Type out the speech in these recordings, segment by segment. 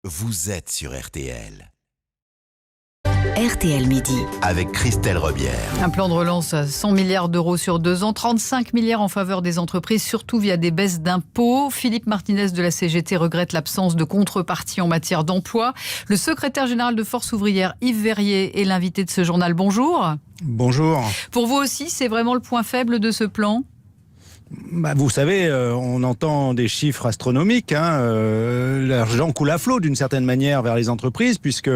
Vous êtes sur RTL. RTL Midi. Avec Christelle Rebière. Un plan de relance à 100 milliards d'euros sur 2 ans, 35 milliards en faveur des entreprises, surtout via des baisses d'impôts. Philippe Martinez de la CGT regrette l'absence de contrepartie en matière d'emploi. Le secrétaire général de Force ouvrière, Yves Verrier, est l'invité de ce journal. Bonjour. Bonjour. Pour vous aussi, c'est vraiment le point faible de ce plan ? Vous savez, on entend des chiffres astronomiques. L'argent coule à flot d'une certaine manière vers les entreprises, puisque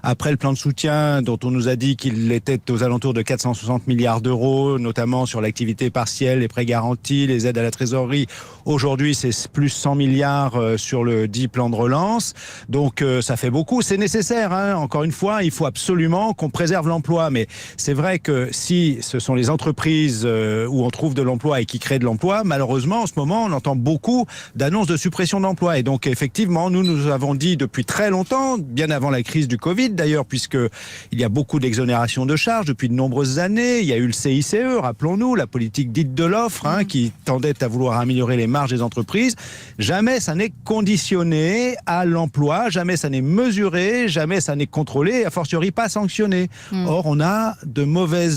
après le plan de soutien dont on nous a dit qu'il était aux alentours de 460 milliards d'euros, notamment sur l'activité partielle, les prêts garantis, les aides à la trésorerie, aujourd'hui c'est plus 100 milliards sur le dit plan de relance. Donc ça fait beaucoup, c'est nécessaire. Encore une fois, il faut absolument qu'on préserve l'emploi. Mais c'est vrai que si ce sont les entreprises où on trouve de l'emploi et qui créent de l'emploi, malheureusement, en ce moment, on entend beaucoup d'annonces de suppression d'emplois. Et donc, effectivement, nous avons dit depuis très longtemps, bien avant la crise du Covid d'ailleurs, puisqu'il y a beaucoup d'exonérations de charges depuis de nombreuses années. Il y a eu le CICE, rappelons-nous, la politique dite de l'offre, qui tendait à vouloir améliorer les marges des entreprises. Jamais ça n'est conditionné à l'emploi, jamais ça n'est mesuré, jamais ça n'est contrôlé, et a fortiori pas sanctionné. Or, on a de mauvais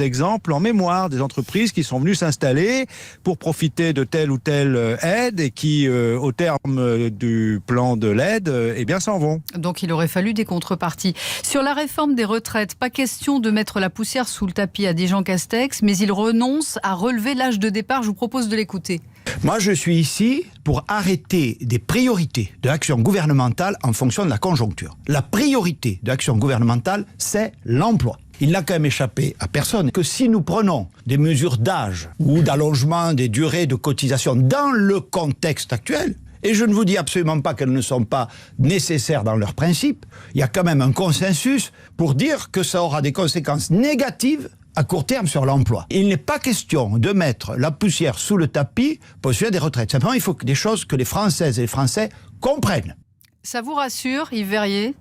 exemples en mémoire des entreprises qui sont venues s'installer pour profiter de telle ou telle aide et qui, au terme du plan de l'aide, s'en vont. Donc il aurait fallu des contreparties. Sur la réforme des retraites, pas question de mettre la poussière sous le tapis, a dit Jean Castex, mais il renonce à relever l'âge de départ. Je vous propose de l'écouter. Moi, je suis ici pour arrêter des priorités de l'action gouvernementale en fonction de la conjoncture. La priorité de l'action gouvernementale, c'est l'emploi. Il n'a quand même échappé à personne que si nous prenons des mesures d'âge ou d'allongement des durées de cotisation dans le contexte actuel, et je ne vous dis absolument pas qu'elles ne sont pas nécessaires dans leur principe, il y a quand même un consensus pour dire que ça aura des conséquences négatives à court terme sur l'emploi. Il n'est pas question de mettre la poussière sous le tapis pour le sujet des retraites. Simplement, il faut que des choses que les Françaises et les Français comprennent. Ça vous rassure, Yves Verrier ?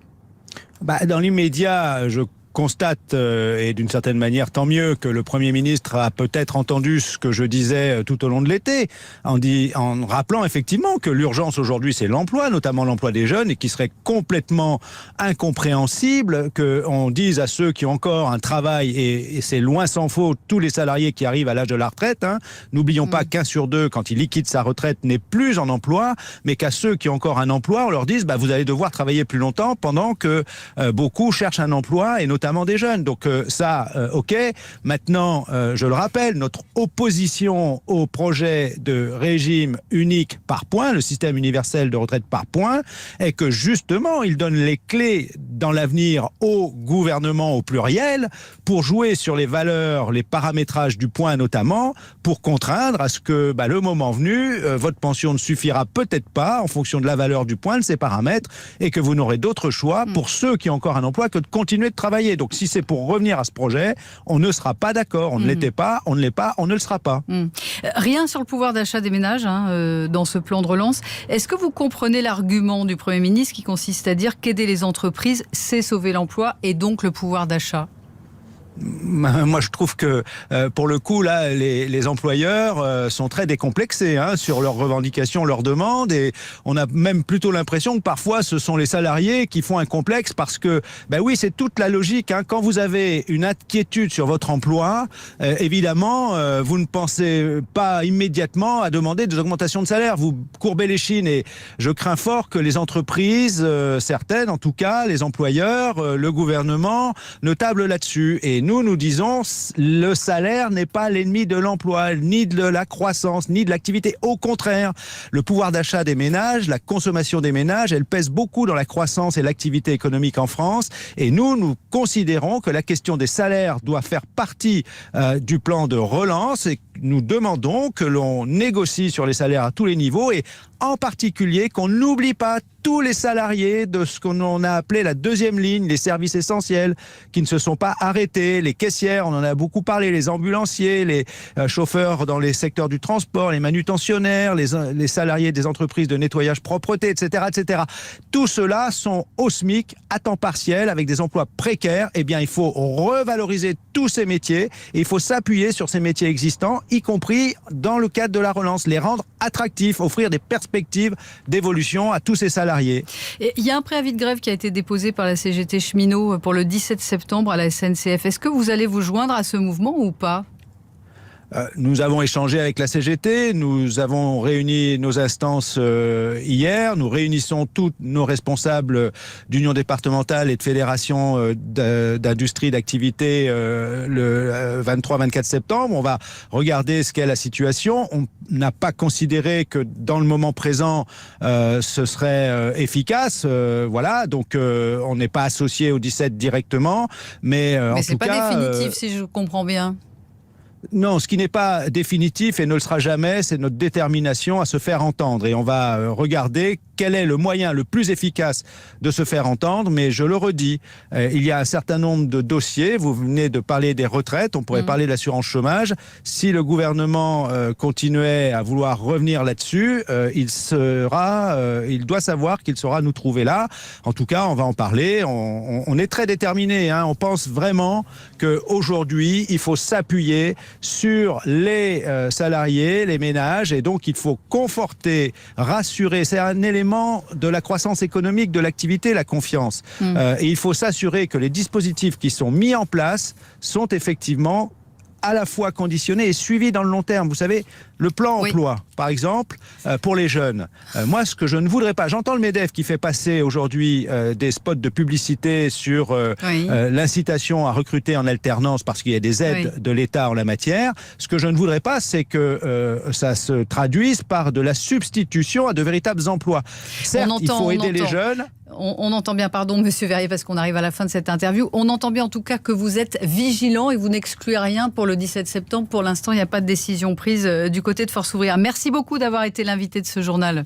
Dans l'immédiat, je constate, et d'une certaine manière tant mieux, que le Premier ministre a peut-être entendu ce que je disais tout au long de l'été, en rappelant effectivement que l'urgence aujourd'hui c'est l'emploi, notamment l'emploi des jeunes, et qu'il serait complètement incompréhensible qu'on dise à ceux qui ont encore un travail, et c'est loin s'en faut, tous les salariés qui arrivent à l'âge de la retraite, n'oublions pas qu'un sur deux, quand il liquide sa retraite, n'est plus en emploi, mais qu'à ceux qui ont encore un emploi, on leur dise vous allez devoir travailler plus longtemps pendant que beaucoup cherchent un emploi, et notamment des jeunes. Donc ok. Maintenant, je le rappelle, notre opposition au projet de régime unique par points, le système universel de retraite par points, est que justement, il donne les clés dans l'avenir au gouvernement au pluriel pour jouer sur les valeurs, les paramétrages du point notamment, pour contraindre à ce que, le moment venu, votre pension ne suffira peut-être pas en fonction de la valeur du point, de ces paramètres, et que vous n'aurez d'autre choix pour ceux qui ont encore un emploi que de continuer de travailler. Donc si c'est pour revenir à ce projet, on ne sera pas d'accord. On ne l'était pas, on ne l'est pas, on ne le sera pas. Rien sur le pouvoir d'achat des ménages dans ce plan de relance. Est-ce que vous comprenez l'argument du Premier ministre qui consiste à dire qu'aider les entreprises, c'est sauver l'emploi et donc le pouvoir d'achat ? Moi, je trouve que, pour le coup, là, les employeurs sont très décomplexés sur leurs revendications, leurs demandes, et on a même plutôt l'impression que parfois, ce sont les salariés qui font un complexe parce que, oui, c'est toute la logique. Quand vous avez une inquiétude sur votre emploi, évidemment, vous ne pensez pas immédiatement à demander des augmentations de salaire. Vous courbez les chines, et je crains fort que les entreprises, certaines en tout cas, les employeurs, le gouvernement, ne tablent là-dessus. Et nous disons, le salaire n'est pas l'ennemi de l'emploi, ni de la croissance, ni de l'activité. Au contraire, le pouvoir d'achat des ménages, la consommation des ménages, elle pèse beaucoup dans la croissance et l'activité économique en France. Et nous considérons que la question des salaires doit faire partie du plan de relance, et nous demandons que l'on négocie sur les salaires à tous les niveaux, et en particulier qu'on n'oublie pas tous les salariés de ce qu'on a appelé la deuxième ligne, les services essentiels, qui ne se sont pas arrêtés, les caissières, on en a beaucoup parlé, les ambulanciers, les chauffeurs dans les secteurs du transport, les manutentionnaires, les salariés des entreprises de nettoyage propreté, etc., etc. Tout cela sont au SMIC, à temps partiel, avec des emplois précaires. Eh bien, il faut revaloriser tous ces métiers, et il faut s'appuyer sur ces métiers existants, y compris dans le cadre de la relance, les rendre attractifs, offrir des perspectives d'évolution à tous ces salariés salariés. Et il y a un préavis de grève qui a été déposé par la CGT cheminot pour le 17 septembre à la SNCF. Est-ce que vous allez vous joindre à ce mouvement ou pas ? Nous avons échangé avec la CGT, nous avons réuni nos instances hier, nous réunissons tous nos responsables d'union départementale et de fédération d'industrie, d'activité le 23-24 septembre. On va regarder ce qu'est la situation. On n'a pas considéré que dans le moment présent, ce serait efficace. Voilà, donc on n'est pas associé au 17 directement. Mais c'est pas définitif si je comprends bien. Non, ce qui n'est pas définitif et ne le sera jamais, c'est notre détermination à se faire entendre. Et on va regarder quel est le moyen le plus efficace de se faire entendre. Mais je le redis, il y a un certain nombre de dossiers. Vous venez de parler des retraites, on pourrait parler de l'assurance chômage. Si le gouvernement continuait à vouloir revenir là-dessus, il doit savoir qu'il saura nous trouver là. En tout cas, on va en parler. On est très déterminés. Hein. On pense vraiment qu'aujourd'hui, il faut s'appuyer sur les salariés, les ménages, et donc il faut conforter, rassurer. C'est un élément de la croissance économique, de l'activité, la confiance. Et il faut s'assurer que les dispositifs qui sont mis en place sont effectivement à la fois conditionnés et suivis dans le long terme. Vous savez, le plan emploi, par exemple, pour les jeunes. Moi, ce que je ne voudrais pas, j'entends le MEDEF qui fait passer aujourd'hui des spots de publicité sur l'incitation à recruter en alternance parce qu'il y a des aides de l'État en la matière. Ce que je ne voudrais pas, c'est que ça se traduise par de la substitution à de véritables emplois. Certes, il faut aider les jeunes. On entend bien, pardon Monsieur Verrier, parce qu'on arrive à la fin de cette interview, on entend bien en tout cas que vous êtes vigilant et vous n'excluez rien pour le 17 septembre. Pour l'instant, il n'y a pas de décision prise du côté de Force Ouvrière. Merci beaucoup d'avoir été l'invité de ce journal.